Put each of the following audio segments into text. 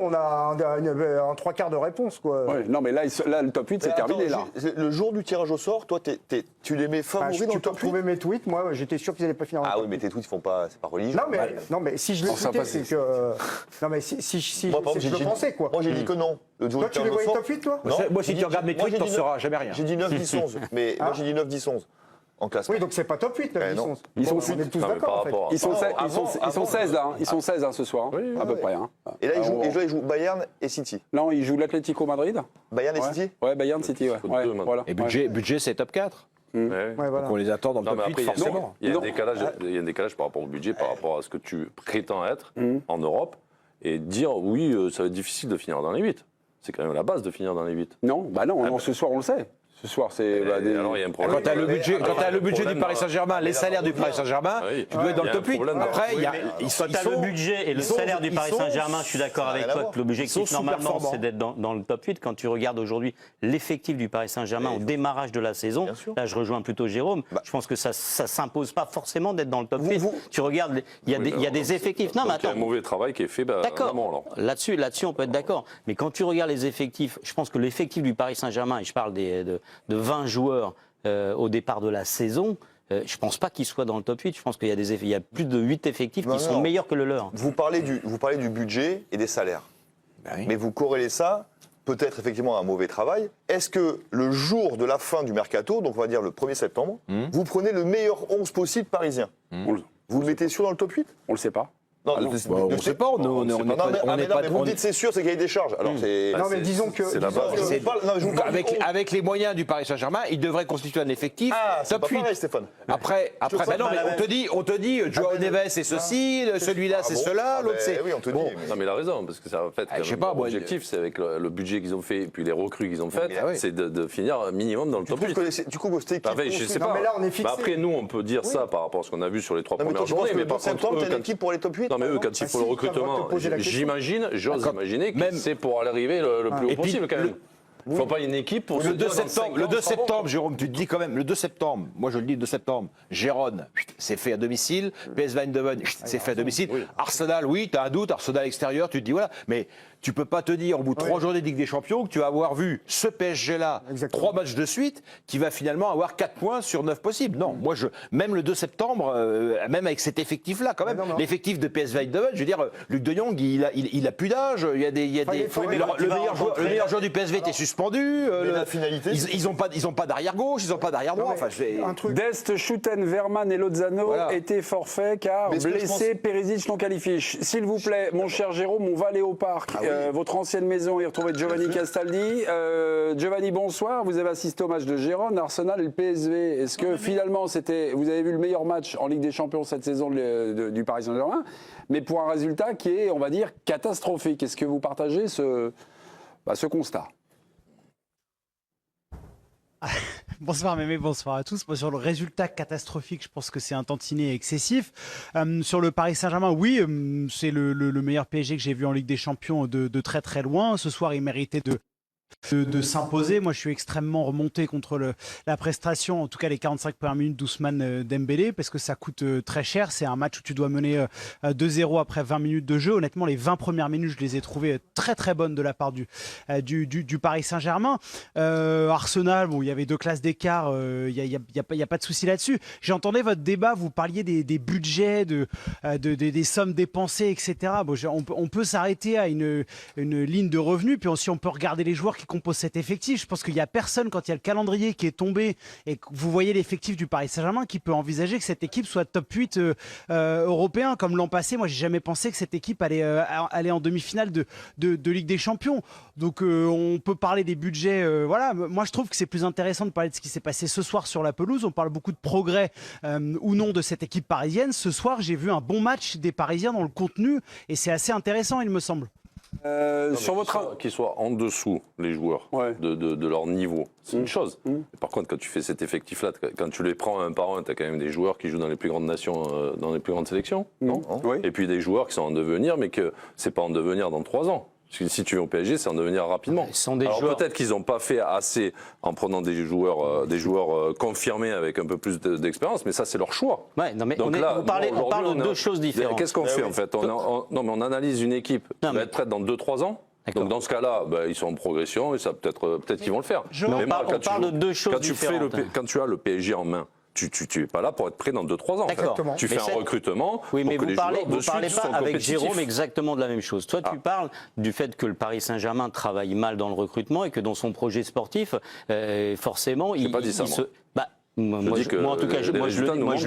on a un trois quarts de réponse, quoi. Ouais, non, mais là, le top 8, c'est terminé, là. Le jour du tirage au sort, toi, tu les mets favoris dans le Tu peux top 8? retrouver mes tweets, moi, j'étais sûr qu'ils n'allaient pas finir. Ah oui, mais tes tweets, c'est pas religieux. Non, mais si je l'ai tweeté, c'est que... Non, mais si Moi, par c'est que je exemple, le pensais, quoi. Moi, j'ai dit que non. Le jour Toi, du tu les tirage au voyais sort. top 8, toi? Non. Moi, si tu regardes mes tweets, t'en sauras jamais rien. J'ai dit 9, 10, 11. Mais moi, j'ai dit 9, 10, 11 en classement. Oui, donc c'est pas top 8, là, non. on est tous Non, mais d'accord, en fait. par Ils sont Avant, 16, là. Ils sont 16, ce soir, à peu près. Et là, ils jouent Bayern et City. Non, ils jouent l'Atlético Madrid. Bayern et City? Ouais, Bayern City, ouais. Faut deux, maintenant. Voilà. Et budget, c'est top 4. Ouais. Ouais, voilà. Donc on les attend dans le Non, top mais 8, après, forcément. il y a un décalage par rapport au budget, par rapport à ce que tu prétends être en Europe, et dire oui, ça va être difficile de finir dans les 8. C'est quand même la base de finir dans les 8. Non, non, ce soir, on le sait. Ce soir, c'est... Alors, il y a un problème. Quand tu as le budget du Paris Saint-Germain, les salaires du Paris Saint-Germain, tu dois être dans le top 8. Après, Quand tu as le budget et le salaire du Paris Saint-Germain, je suis d'accord avec toi que l'objectif, normalement, c'est d'être dans le top 8. Quand tu regardes aujourd'hui l'effectif du Paris Saint-Germain au démarrage de la saison, là, je rejoins plutôt Jérôme, je pense que ça ne s'impose pas forcément d'être dans le top 8. Tu regardes, il y a des effectifs. Non, mais Il y a attends. un mauvais travail qui est fait D'accord. là-dessus. Là-dessus, on peut être d'accord. Mais quand tu regardes les effectifs, je pense que l'effectif du Paris Saint-Germain, et je parle de 20 joueurs au départ de la saison, je ne pense pas qu'ils soient dans le top 8. Je pense qu'il y a plus de 8 effectifs qui sont meilleurs que le leur. Vous parlez du budget et des salaires. Mais vous corrélez ça, peut-être effectivement un mauvais travail. Est-ce que le jour de la fin du mercato, donc on va dire le 1er septembre, vous prenez le meilleur 11 possible parisien? Vous le mettez sûr dans le top 8? On le sait pas. Non, on ne sait pas, on n'est pas... mais vous dites c'est sûr, c'est qu'il y a des charges. Alors c'est... Non, mais disons que... C'est la base. Avec les moyens du Paris Saint-Germain, il devrait constituer un effectif c'est top pas 8. pareil, Stéphane. Après non, mais on te dit, Joao Neves c'est ceci, celui-là c'est cela, l'autre c'est... Oui, on te dit. Non, mais il a raison, parce que ça, en fait, je sais pas, l'objectif, c'est avec le budget qu'ils ont fait et puis les recrues qu'ils ont faites, c'est de finir minimum dans le top 8. Du coup, c'était Je sais pas. mais là, on est fixé. Après, nous, on peut dire ça par rapport à ce qu'on a vu sur les 3 premières journées, mais par contre, eux, une équipe pour les top 8. Non, mais eux, quand il faut le recrutement, j'ose imaginer que c'est pour aller arriver le plus haut possible quand même. Il ne faut pas une équipe pour le 2 septembre, Jérôme, tu te dis quand même, le 2 septembre, moi je le dis le 2 septembre, Gérone, c'est fait à domicile, PSV Eindhoven, c'est fait à domicile, Arsenal, oui, tu as un doute, Arsenal extérieur, tu te dis voilà, mais tu peux pas te dire au bout de 3 journées de Ligue des Champions que tu vas avoir vu ce PSG-là, 3 matchs de suite, qui va finalement avoir 4 points sur 9 possibles. Non, moi même le 2 septembre, même avec cet effectif-là quand même, l'effectif de PSV Eindhoven, je veux dire, Luc de Jong, il a plus d'âge, il y a des le meilleur joueur du PSV était suspendu, la finalité, ils ont pas d'arrière gauche, ils ont pas d'arrière droit. Dest, Schouten, Verman et Lozano étaient forfaits car blessés, Perisic non qualifié. S'il vous plaît, mon cher Jérôme, on va aller au parc. Votre ancienne maison et retrouver Giovanni Castaldi. Giovanni, bonsoir. Vous avez assisté au match de Gérone, Arsenal et le PSV. Est-ce que finalement, vous avez vu le meilleur match en Ligue des Champions cette saison du Paris Saint-Germain, mais pour un résultat qui est, on va dire, catastrophique? Est-ce que vous partagez ce constat? Bonsoir Mémé, bonsoir à tous. Moi, sur le résultat catastrophique, je pense que c'est un tantinet excessif. Sur le Paris Saint-Germain, oui, c'est le meilleur PSG que j'ai vu en Ligue des Champions de très très loin. Ce soir, il méritait de s'imposer. Moi, je suis extrêmement remonté contre la prestation, en tout cas les 45 premières minutes d'Ousmane Dembélé, parce que ça coûte très cher. C'est un match où tu dois mener 2-0 après 20 minutes de jeu. Honnêtement, les 20 premières minutes, je les ai trouvées très très bonnes de la part du Paris Saint-Germain. Arsenal, bon, il y avait 2 classes d'écart, il y a pas de souci là-dessus. J'entendais votre débat, vous parliez des budgets, des sommes dépensées, etc. Bon, on peut s'arrêter à une ligne de revenus, puis aussi on peut regarder les joueurs qui composent cet effectif. Je pense qu'il n'y a personne, quand il y a le calendrier qui est tombé et que vous voyez l'effectif du Paris Saint-Germain, qui peut envisager que cette équipe soit top 8 européen. Comme l'an passé, moi j'ai jamais pensé que cette équipe allait aller en demi-finale de Ligue des Champions. Donc on peut parler des budgets. Voilà, moi je trouve que c'est plus intéressant de parler de ce qui s'est passé ce soir sur la pelouse. On parle beaucoup de progrès ou non de cette équipe parisienne. Ce soir, j'ai vu un bon match des Parisiens dans le contenu et c'est assez intéressant, il me semble. Sur votre qu'ils soient en dessous les joueurs de leur niveau, c'est une chose. Par contre, quand tu fais cet effectif-là, quand tu les prends un par un, tu as quand même des joueurs qui jouent dans les plus grandes nations, dans les plus grandes sélections, non? Et puis des joueurs qui sont en devenir, mais que c'est pas en devenir dans 3 ans. Parce que si tu viens au PSG, c'est en devenir rapidement. Ils sont des Alors joueurs. peut-être qu'ils n'ont pas fait assez en prenant des joueurs confirmés avec un peu plus d'expérience, mais ça c'est leur choix. Ouais, non, mais Donc on parle de deux choses différentes. Qu'est-ce qu'on fait en fait non, mais on analyse une équipe qui va être prête dans 2-3 ans. Donc dans ce cas-là, ils sont en progression et ça peut-être qu'ils vont le faire. On parle de deux choses différentes. Quand tu as le PSG en main, tu n'es pas là pour être prêt dans 2-3 ans. D'accord. En fait. Tu fais un recrutement. Oui, mais pour que vous parlez joueurs pas avec Jérôme exactement de la même chose. Toi, tu parles du fait que le Paris Saint-Germain travaille mal dans le recrutement et que dans son projet sportif, forcément, il pas dit ça, moi, en tout cas, je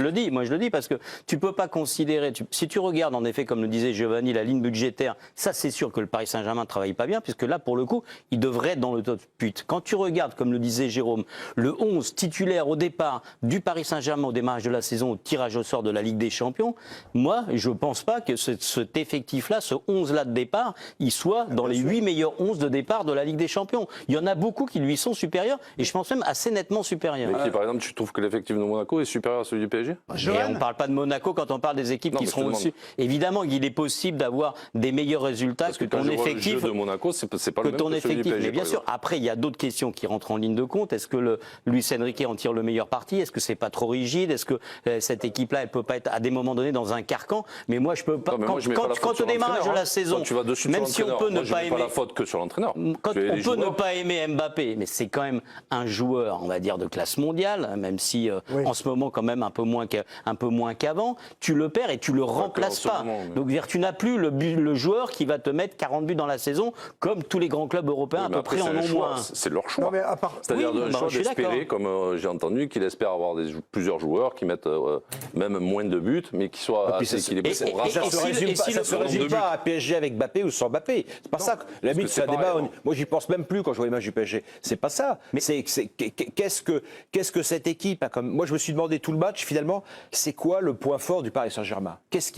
le dis parce que tu peux pas considérer. Si tu regardes en effet, comme le disait Giovanni, la ligne budgétaire, ça c'est sûr que le Paris Saint-Germain travaille pas bien, puisque là pour le coup, il devrait être dans le top 8. Quand tu regardes, comme le disait Jérôme, le 11 titulaire au départ du Paris Saint-Germain au démarrage de la saison, au tirage au sort de la Ligue des Champions, moi je pense pas que cet effectif-là, ce 11-là de départ, il soit dans les 8 meilleurs 11 de départ de la Ligue des Champions. Il y en a beaucoup qui lui sont supérieurs, et je pense même assez nettement supérieurs. Mais par exemple, tu trouves que l'effectif de Monaco est supérieur à celui du PSG? Et on ne parle pas de Monaco quand on parle des équipes qui seront au-dessus. Évidemment, il est possible d'avoir des meilleurs résultats que ton effectif. Le jeu de Monaco, c'est pas le même que celui du PSG. Mais bien sûr, après, il y a d'autres questions qui rentrent en ligne de compte. Est-ce que Luis Enrique en tire le meilleur parti? Est-ce que c'est pas trop rigide? Est-ce que cette équipe-là, elle peut pas être à des moments donnés dans un carcan? Mais moi, je peux pas. Quand au démarrage de la saison, même si on peut ne pas aimer, pas la faute que sur l'entraîneur. Quand on peut ne pas aimer Mbappé, mais c'est quand même un joueur, on va dire, de classe mondiale, même si en ce moment quand même un peu moins qu'avant, tu le perds et tu le remplaces pas. Donc tu n'as plus le joueur qui va te mettre 40 buts dans la saison, comme tous les grands clubs européens à peu près en ont moins. C'est leur choix. C'est-à-dire un choix d'espérer, comme j'ai entendu, qu'il espère avoir plusieurs joueurs qui mettent même moins de buts, mais qui soient assez équilibrés. Ça ne se résume pas à PSG avec Mbappé ou sans Mbappé. C'est pas ça. La limite, c'est un débat. Moi, j'y pense même plus quand je vois les matchs du PSG. C'est pas ça. Mais qu'est-ce que cette équipe a comme. Moi, je me suis demandé tout le match, finalement, c'est quoi le point fort du Paris Saint-Germain? Qu'est-ce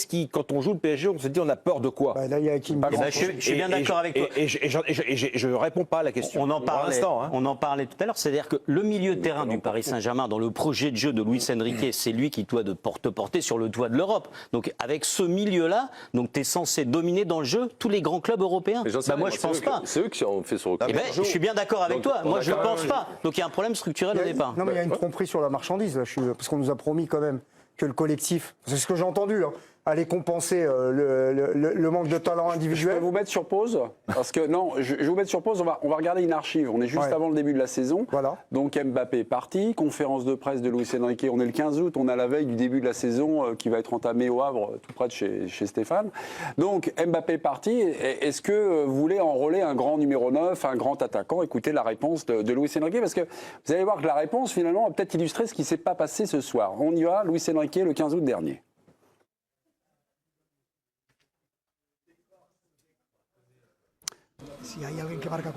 qui, quand on joue le PSG, on se dit on a peur de quoi? Là, il y a qui je suis bien d'accord avec toi. Et je réponds pas à la question. On en parlait tout à l'heure, c'est-à-dire que le milieu de terrain du Paris Saint-Germain, dans le projet de jeu de Luis Enrique, c'est lui qui doit te porter sur le toit de l'Europe. Donc avec ce milieu-là, tu es censé dominer dans le jeu tous les grands clubs européens. Moi, je pense pas. C'est eux qui ont fait ce recrutement. Je suis bien d'accord avec toi. Moi, je ne pense pas. Donc il y a un problème structurel au départ. Non, mais il y a une tromperie sur la marchandise, là, parce qu'on nous a promis quand même que le collectif, c'est ce que j'ai entendu, allait compenser le manque de talent individuel. Je peux vous mettre sur pause? Parce que non, je vais vous mettre sur pause, on va regarder une archive. On est juste avant le début de la saison. Voilà. Donc Mbappé est parti, conférence de presse de Luis Enrique, on est le 15 août, on a la veille du début de la saison qui va être entamée au Havre, tout près de chez Stéphane. Donc Mbappé est parti, est-ce que vous voulez enrôler un grand numéro 9, un grand attaquant? Écoutez la réponse de Luis Enrique, parce que vous allez voir que la réponse finalement va peut-être illustrer ce qui ne s'est pas passé ce soir. On y va, Luis Enrique, le 15 août dernier.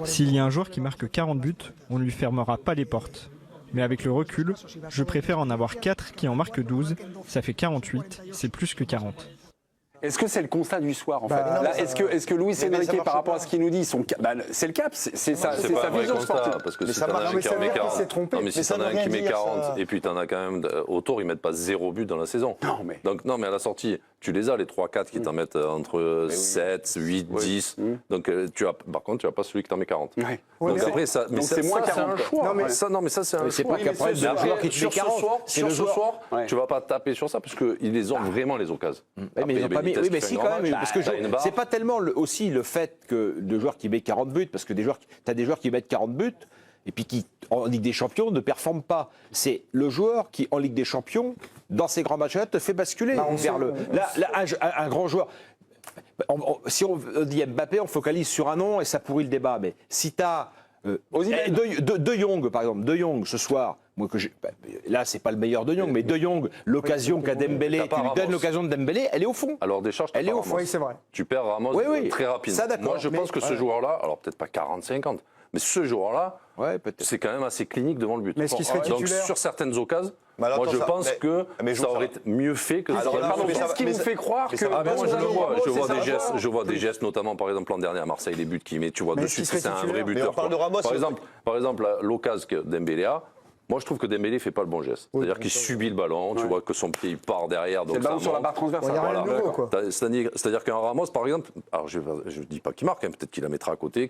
S'il y a un joueur qui marque 40 buts, on ne lui fermera pas les portes. Mais avec le recul, je préfère en avoir 4 qui en marquent 12, ça fait 48, c'est plus que 40. Est-ce que c'est le constat du soir en fait? Est-ce que Luis Enrique, par rapport à ce qu'il nous dit, c'est le cap, c'est sa vision sportive. Parce que si t'en as un qui en met 40, mais si t'en as un qui met 40 et puis t'en as quand même autour, ils mettent pas 0 but dans la saison. Donc non, mais à la sortie, tu les as les 3-4 qui t'en mettent entre 7, 8, 10. Donc par contre, tu n'as pas celui qui t'en met 40. Donc après, c'est moins 40. Non, mais ça c'est un choix. C'est pas qu'après le joueur qui te met 40. Sur ce soir, tu vas pas taper sur ça parce qu'ils les ont vraiment les occasions. Mais ils ont pas mis. Oui, mais si quand même, parce que c'est pas tellement aussi le fait que le joueur qui met 40 buts, parce que tu as des joueurs qui mettent 40 buts et puis qui en Ligue des Champions ne performent pas. C'est le joueur qui en Ligue des Champions, dans ces grands matchs-là, te fait basculer vers un grand joueur. Si on dit Mbappé, on focalise sur un nom et ça pourrit le débat. Mais si tu as De Jong, par exemple, De Jong ce soir. Là, c'est pas le meilleur De Jong, mais De Jong, l'occasion qu'a Dembélé, tu lui donnes l'occasion de Dembélé, elle est au fond. Alors des charges, elle est au fond. Oui, c'est vrai. Tu perds Ramos très rapidement. Ça, d'accord. Moi, je pense que ce joueur-là, alors peut-être pas 40-50, mais ce joueur-là, c'est quand même assez clinique devant le but. Mais est-ce qu'il serait titulaire ? Donc sur certaines occasions, moi je pense que ça aurait été mieux fait que. Qu'est-ce qui vous fait croire que moi je vois des gestes, notamment par exemple l'an dernier à Marseille, les buts qu'il met, tu vois de suite que c'est un vrai buteur. On parle de Ramos. Par exemple, l'occasion que Dembélé a. Moi, je trouve que Dembélé fait pas le bon geste. C'est-à-dire qu'il subit le ballon, tu vois que son pied il part derrière. C'est le ballon sur la barre transversale. C'est-à-dire qu'un Ramos, par exemple, alors je ne dis pas qu'il marque, hein, peut-être qu'il la mettra à côté,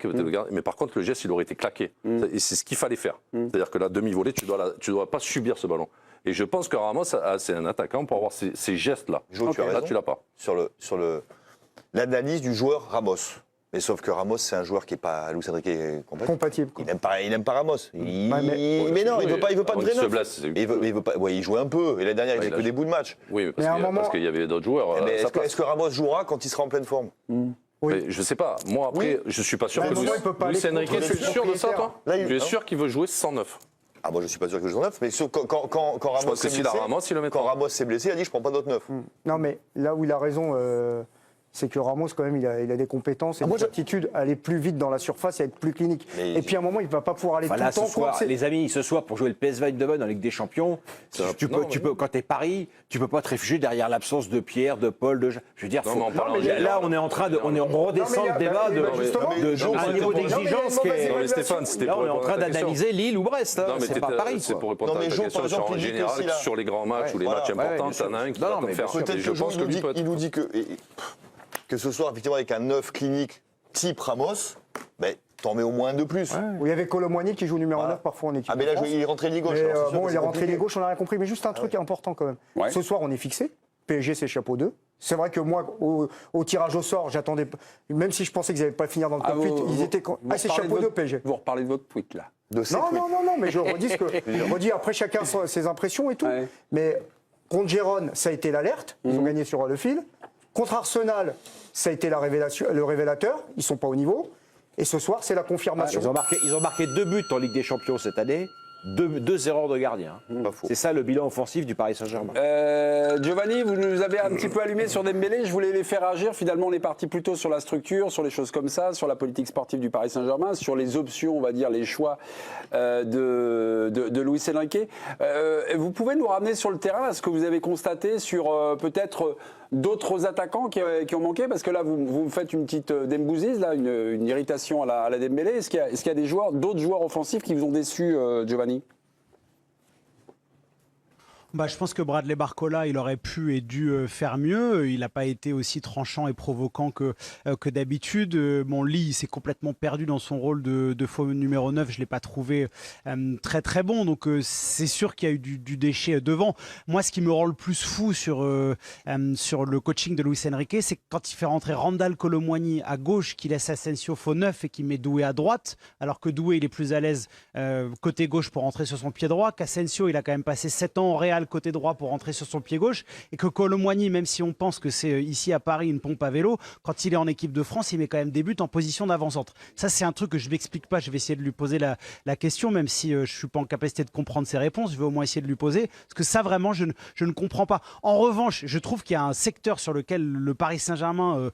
mais par contre, le geste, il aurait été claqué. Et c'est ce qu'il fallait faire. C'est-à-dire que la demi-volée, tu dois pas subir ce ballon. Et je pense que Ramos, c'est un attaquant pour avoir ces gestes-là. Là, tu l'as pas. Sur l'analyse du joueur Ramos. Mais sauf que Ramos, c'est un joueur qui n'est pas Luis Enrique compatible. Il n'aime pas Ramos. Mais non, il veut pas de vrai neuf. Il veut pas. Ouais, il jouait un peu. Et l'année dernière, il fait que des bouts de match. Oui, parce qu'il y avait d'autres joueurs. Est-ce que Ramos jouera quand il sera en pleine forme? Oui. Je sais pas. Moi, après, je suis pas sûr que Luis Enrique, tu es sûr de ça, toi? Tu es sûr qu'il veut jouer 109? Ah, moi, je suis pas sûr que je joue 9, mais quand Ramos s'est blessé, il a dit je prends pas d'autres 9. Non, mais là où il a raison, c'est que Ramos, quand même, il a des compétences et des aptitudes à aller plus vite dans la surface et à être plus clinique. Et puis à un moment, il ne va pas pouvoir aller tout le temps. Les amis, ce soir, pour jouer le PSV Eindhoven en Ligue des Champions, tu peux, quand tu es Paris, tu ne peux pas te réfugier derrière l'absence de Pierre, de Paul, de... Je veux dire, là, on est en train de... On redescend le débat un niveau d'exigence qui est... Là, on est en train d'analyser Lille ou Brest. C'est pas Paris. C'est pour répondre à ta question. En général, sur les grands matchs ou les matchs importants, t'en as un qui va te faire. Peut-être qu'il nous dit que ce soir, effectivement, avec un 9 clinique type Ramos, ben, t'en mets au moins un de plus. Il y avait Colomboigny qui joue numéro 9 parfois en équipe. Ah, mais là, il est rentré ligne gauche. Il est rentré ligne gauche, on n'a rien compris. Mais juste un truc important quand même. Ce soir, on est fixé. PSG, c'est chapeau 2. C'est vrai que moi, au tirage au sort, j'attendais. Même si je pensais qu'ils n'allaient pas finir dans le top 8, ils étaient. C'est chapeau 2 PSG. Vous reparlez de votre tweet là. Non, mais je redis après chacun ses impressions et tout. Mais contre Gérone, ça a été l'alerte. Ils ont gagné sur le fil. Contre Arsenal, ça a été le révélateur. Ils ne sont pas au niveau. Et ce soir, c'est la confirmation. Ils ont marqué 2 buts en Ligue des Champions cette année. 2 erreurs de gardien. C'est ça le bilan offensif du Paris Saint-Germain. Giovanni, vous nous avez un petit peu allumé sur Dembélé. Je voulais les faire agir. Finalement, on est parti plutôt sur la structure, sur les choses comme ça, sur la politique sportive du Paris Saint-Germain, sur les options, on va dire, les choix de Luis Enrique. Vous pouvez nous ramener sur le terrain à ce que vous avez constaté sur peut-être d'autres attaquants qui ont manqué, parce que là, vous me faites une petite dembouzise, là, une irritation à la Dembélé. Est-ce qu'il y a d'autres joueurs offensifs qui vous ont déçu, Giovanni? Je pense que Bradley Barcola, il aurait pu et dû faire mieux. Il n'a pas été aussi tranchant et provoquant que d'habitude. Lee, il s'est complètement perdu dans son rôle de faux numéro 9. Je ne l'ai pas trouvé très très bon. Donc c'est sûr qu'il y a eu du déchet devant. Moi, ce qui me rend le plus fou sur le coaching de Luis Enrique, c'est quand il fait rentrer Randal Colomboigny à gauche, qu'il laisse Asensio faux 9 et qu'il met Doué à droite, alors que Doué, il est plus à l'aise côté gauche pour rentrer sur son pied droit, qu'Asensio, il a quand même passé 7 ans au Real côté droit pour rentrer sur son pied gauche, et que Colomboigny, même si on pense que c'est ici à Paris une pompe à vélo, quand il est en équipe de France, il met quand même des buts en position d'avant-centre. Ça, c'est un truc que je ne m'explique pas. Je vais essayer de lui poser la question, même si je ne suis pas en capacité de comprendre ses réponses. Je vais au moins essayer de lui poser, parce que ça, vraiment, je ne comprends pas. En revanche, je trouve qu'il y a un secteur sur lequel le Paris Saint-Germain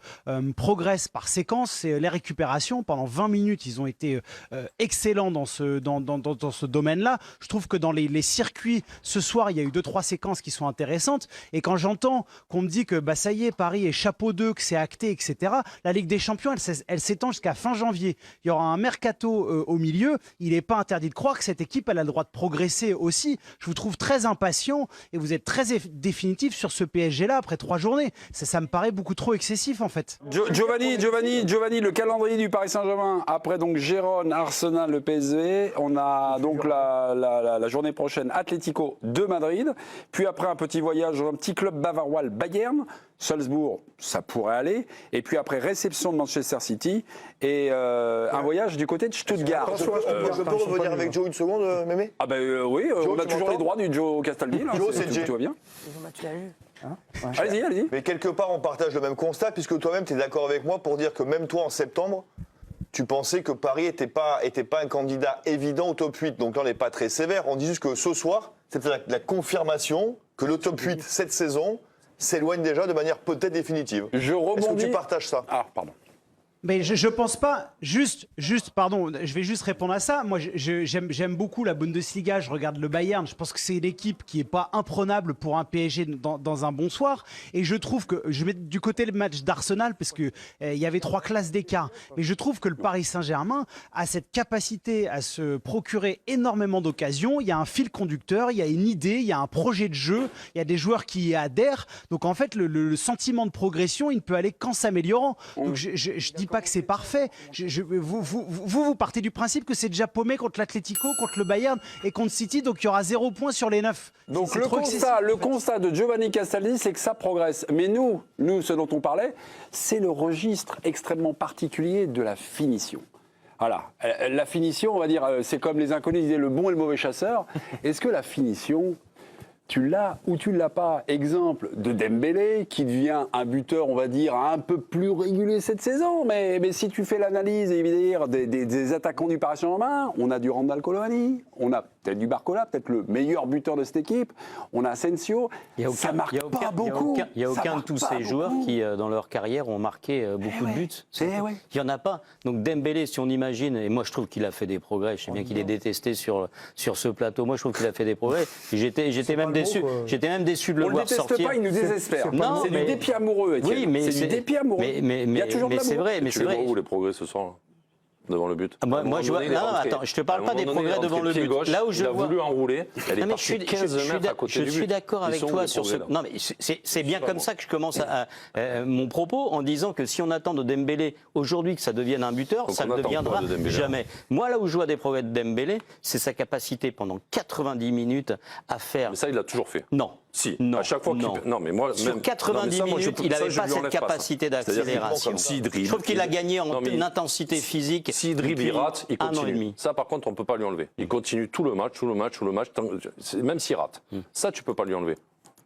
progresse par séquence, c'est les récupérations. Pendant 20 minutes, ils ont été excellents dans ce domaine-là. Je trouve que dans les circuits, ce soir, il y a eu 2-3 séquences qui sont intéressantes, et quand j'entends qu'on me dit que ça y est, Paris est chapeau 2, que c'est acté, etc., la Ligue des Champions, elle s'étend jusqu'à fin janvier. Il y aura un mercato au milieu. Il n'est pas interdit de croire que cette équipe, elle a le droit de progresser aussi. Je vous trouve très impatient, et vous êtes très définitif sur ce PSG-là après 3 journées. Ça me paraît beaucoup trop excessif, en fait. Giovanni, le calendrier du Paris Saint-Germain, après donc Gérone, Arsenal, le PSV, on a donc la journée prochaine Atlético de Madrid. Puis après un petit voyage dans un petit club bavarois, le Bayern, Salzbourg, ça pourrait aller. Et puis après réception de Manchester City et un voyage du côté de Stuttgart. Je peux revenir avec Joe une seconde, Mémé? Ah oui, Joe, on a toujours les droits du Joe Castaldi. Joe, c'est tout va bien. Tu l'as vu Allez-y. Mais quelque part, on partage le même constat, puisque toi-même, tu es d'accord avec moi pour dire que même toi, en septembre, tu pensais que Paris n'était pas un candidat évident au top 8. Donc là, on n'est pas très sévère. On dit juste que ce soir, c'est la confirmation que le top 8 cette saison s'éloigne déjà de manière peut-être définitive. Je rebondis. Est-ce que tu partages ça? Ah, pardon. Mais je pense pas. Juste, pardon, je vais juste répondre à ça. Moi, j'aime beaucoup la Bundesliga. Je regarde le Bayern. Je pense que c'est une équipe qui est pas imprenable pour un PSG dans un bon soir. Et je trouve que je mets du côté le match d'Arsenal parce que il y avait 3 classes d'écart. Mais je trouve que le Paris Saint-Germain a cette capacité à se procurer énormément d'occasions. Il y a un fil conducteur, il y a une idée, il y a un projet de jeu, il y a des joueurs qui y adhèrent. Donc en fait, le sentiment de progression, il ne peut aller qu'en s'améliorant. Donc je dis pas que c'est parfait. Vous partez du principe que c'est déjà paumé contre l'Atlético, contre le Bayern et contre City, donc il y aura 0 points sur les 9. Donc le constat de Giovanni Castaldi, c'est que ça progresse. Mais nous, ce dont on parlait, c'est le registre extrêmement particulier de la finition. Voilà, la finition, on va dire, c'est comme les inconnus disaient le bon et le mauvais chasseur. Est-ce que la finition, tu l'as ou tu ne l'as pas? Exemple de Dembélé qui devient un buteur, on va dire, un peu plus régulier cette saison. Mais si tu fais l'analyse des attaquants du Paris Saint-Germain, on a du Randal Colomani, on a peut-être du Barcola, peut-être le meilleur buteur de cette équipe, on a Asensio. Ça marque pas beaucoup. Il n'y a aucun de tous ces joueurs qui, dans leur carrière, ont marqué beaucoup de buts. Il n'y en a pas. Donc Dembélé, si on imagine, et moi je trouve qu'il a fait des progrès, je sais bien qu'il est détesté sur ce plateau, moi je trouve qu'il a fait des progrès. J'étais même déçu de le voir sortir. On ne le déteste pas, il nous désespère. C'est du dépit amoureux, Etienne. Oui, mais c'est du dépit amoureux. Il y a toujours de l'amour. C'est vrai. Tu les vois où les progrès ce soir là, devant le but? Moi je vois. Non, attends, je te parle pas des progrès devant le but. Là où il a voulu enrouler, elle est partie 15 mètres à côté du but. Je suis d'accord avec toi sur ce. Non, mais c'est bien comme ça que je commence mon propos en disant que si on attend de Dembélé aujourd'hui que ça devienne un buteur, ça ne deviendra jamais. Moi, là où je vois des progrès de Dembélé, c'est sa capacité pendant 90 minutes à faire. Mais ça, il l'a toujours fait. Non. Si, non, à chaque fois non, mais moi, sur 90 minutes, il n'avait pas cette capacité d'accélération. Je trouve qu'il a gagné en intensité physique. S'il dribble, il rate, il continue. Ça, par contre, on ne peut pas lui enlever. Il continue tout le match, même s'il rate. Ça, tu ne peux pas lui enlever.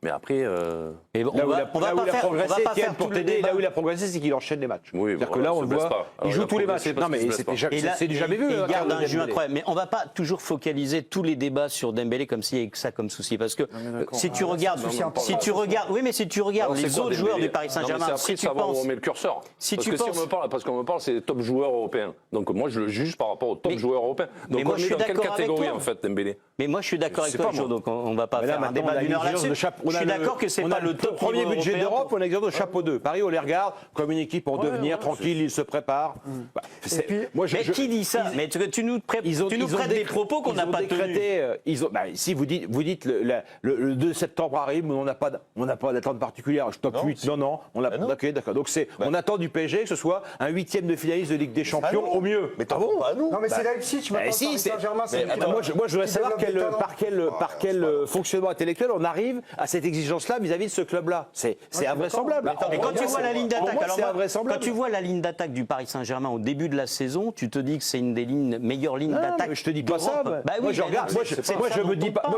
Mais après, là où il a progressé, c'est qu'il enchaîne les matchs. Oui, c'est-à-dire que là, on le voit, il joue tous les matchs. Non, mais c'est du jamais vu. Il garde un jeu incroyable. Mais on ne va pas toujours focaliser tous les débats sur Dembélé comme s'il y avait que ça comme souci. Parce que si tu regardes les autres joueurs du Paris Saint-Germain, si tu penses, on met le curseur. Parce qu'on me parle, c'est les top joueurs européens. Donc moi, je le juge par rapport aux top joueurs européens. Donc on est dans quelle catégorie en fait, Dembélé? Mais moi, je suis d'accord avec toi, Joe. Donc on ne va pas faire un débat d'une heure là-dessus. Je suis d'accord que c'est pas le top premier budget d'Europe, on a l'exemple de chapeau 2. Paris, on les regarde comme une équipe en devenir, tranquille, ils se préparent. Mais qui dit ça? Mais tu nous prêtes des propos qu'on n'a pas tenus. Si vous dites le 2 septembre arrive, on n'a pas d'attente particulière. Top 8, non. Ok, d'accord. Donc on attend du PSG que ce soit un 8e de finaliste de Ligue des Champions au mieux. Mais bon, pas nous. Non, mais c'est Leipzig, maintenant. Saint-Germain, moi, je voudrais savoir par quel fonctionnement intellectuel on arrive à cette exigence-là vis-à-vis de ce club-là. C'est invraisemblable. Mais quand tu vois la ligne d'attaque, quand tu vois la ligne d'attaque du Paris Saint-Germain au début de la saison, tu te dis que c'est une des meilleures lignes d'attaque. Je te dis pas ça. Moi, je regarde. Moi,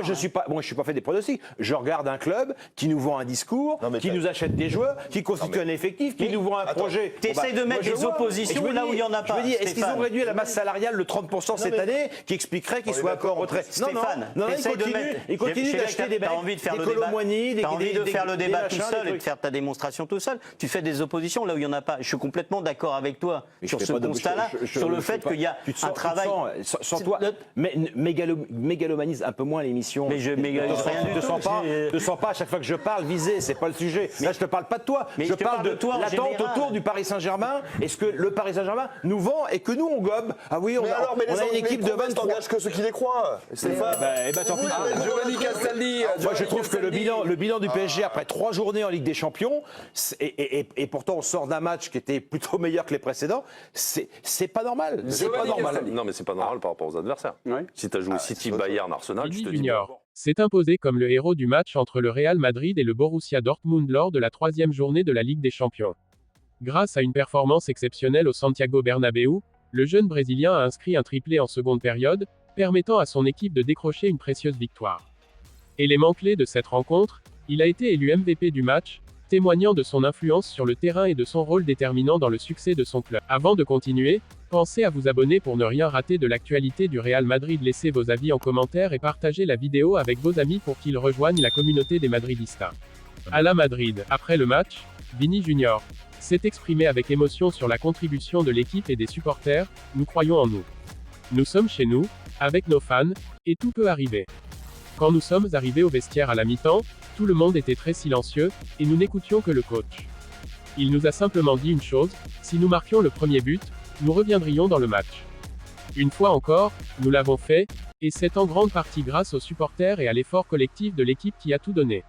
je suis pas fait des pronostics. Je regarde un club qui nous vend un discours, qui nous achète des joueurs, qui constitue un effectif, qui nous vend un projet. Tu essaies de mettre des oppositions là où il y en a pas. Je me dis, est-ce qu'ils ont réduit la masse salariale de 30% cette année, qui expliquerait qu'ils soient encore en retrait? Stéphane, ils continuent d'acheter des Colomani, T'as envie de faire le débat tout seul et de faire ta démonstration tout seul. Tu fais des oppositions là où il n'y en a pas. Je suis complètement d'accord avec toi sur ce constat-là, sur le fait qu'il y a un travail. Sans toi, mégalomanise un peu moins l'émission. Mais je mégalise rien du tout. Ne sens pas à chaque fois que je parle visé, c'est pas le sujet. Là, je te parle pas de toi. Je parle de l'attente autour du Paris Saint-Germain. Est-ce que le Paris Saint-Germain nous vend et que nous on gobe? Ah oui, on a une équipe de 23. T'engages que ceux qui les croient. Stéphane. Tant pis. Giovanni Castaldi. Moi, je trouve que le bilan du PSG après 3 journées en Ligue des Champions, et pourtant on sort d'un match qui était plutôt meilleur que les précédents, c'est pas normal. C'est pas normal. Non, mais c'est pas normal par rapport aux adversaires. Si tu as joué City, Bayern, Arsenal, tu te dis. S'est imposé comme le héros du match entre le Real Madrid et le Borussia Dortmund lors de la 3e journée de la Ligue des Champions. Grâce à une performance exceptionnelle au Santiago Bernabéu, le jeune Brésilien a inscrit un triplé en seconde période, permettant à son équipe de décrocher une précieuse victoire. Élément clé de cette rencontre, il a été élu MVP du match, témoignant de son influence sur le terrain et de son rôle déterminant dans le succès de son club. Avant de continuer, pensez à vous abonner pour ne rien rater de l'actualité du Real Madrid. Laissez vos avis en commentaire et partagez la vidéo avec vos amis pour qu'ils rejoignent la communauté des Madridistas. À la Madrid, après le match, Vini Junior s'est exprimé avec émotion sur la contribution de l'équipe et des supporters, nous croyons en nous. Nous sommes chez nous, avec nos fans, et tout peut arriver. Quand nous sommes arrivés au vestiaire à la mi-temps, tout le monde était très silencieux, et nous n'écoutions que le coach. Il nous a simplement dit une chose, si nous marquions le premier but, nous reviendrions dans le match. Une fois encore, nous l'avons fait, et c'est en grande partie grâce aux supporters et à l'effort collectif de l'équipe qui a tout donné.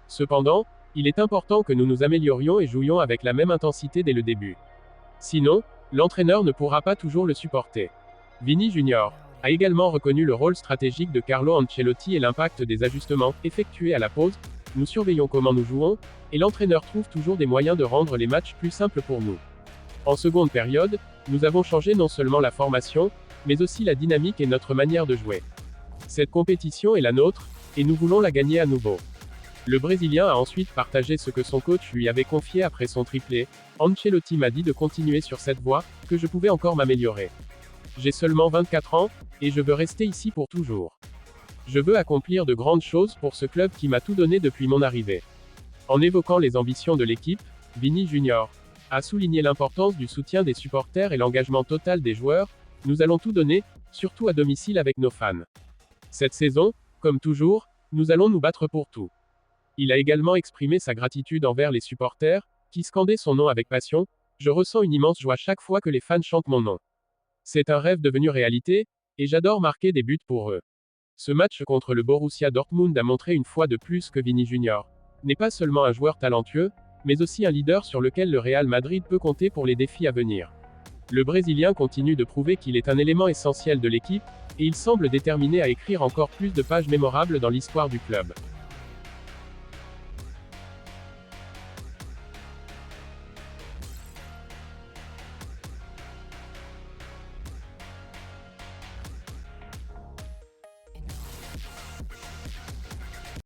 Cependant, il est important que nous nous améliorions et jouions avec la même intensité dès le début. Sinon, l'entraîneur ne pourra pas toujours le supporter. Vini Junior a également reconnu le rôle stratégique de Carlo Ancelotti et l'impact des ajustements effectués à la pause. Nous surveillons comment nous jouons, et l'entraîneur trouve toujours des moyens de rendre les matchs plus simples pour nous. En seconde période, nous avons changé non seulement la formation, mais aussi la dynamique et notre manière de jouer. Cette compétition est la nôtre, et nous voulons la gagner à nouveau. Le Brésilien a ensuite partagé ce que son coach lui avait confié après son triplé. Ancelotti m'a dit de continuer sur cette voie, que je pouvais encore m'améliorer. J'ai seulement 24 ans, et je veux rester ici pour toujours. Je veux accomplir de grandes choses pour ce club qui m'a tout donné depuis mon arrivée. En évoquant les ambitions de l'équipe, Vini Junior a souligné l'importance du soutien des supporters et l'engagement total des joueurs. Nous allons tout donner, surtout à domicile avec nos fans. Cette saison, comme toujours, nous allons nous battre pour tout. Il a également exprimé sa gratitude envers les supporters, qui scandaient son nom avec passion. Je ressens une immense joie chaque fois que les fans chantent mon nom. C'est un rêve devenu réalité, et j'adore marquer des buts pour eux. Ce match contre le Borussia Dortmund a montré une fois de plus que Vini Junior n'est pas seulement un joueur talentueux, mais aussi un leader sur lequel le Real Madrid peut compter pour les défis à venir. Le Brésilien continue de prouver qu'il est un élément essentiel de l'équipe, et il semble déterminé à écrire encore plus de pages mémorables dans l'histoire du club.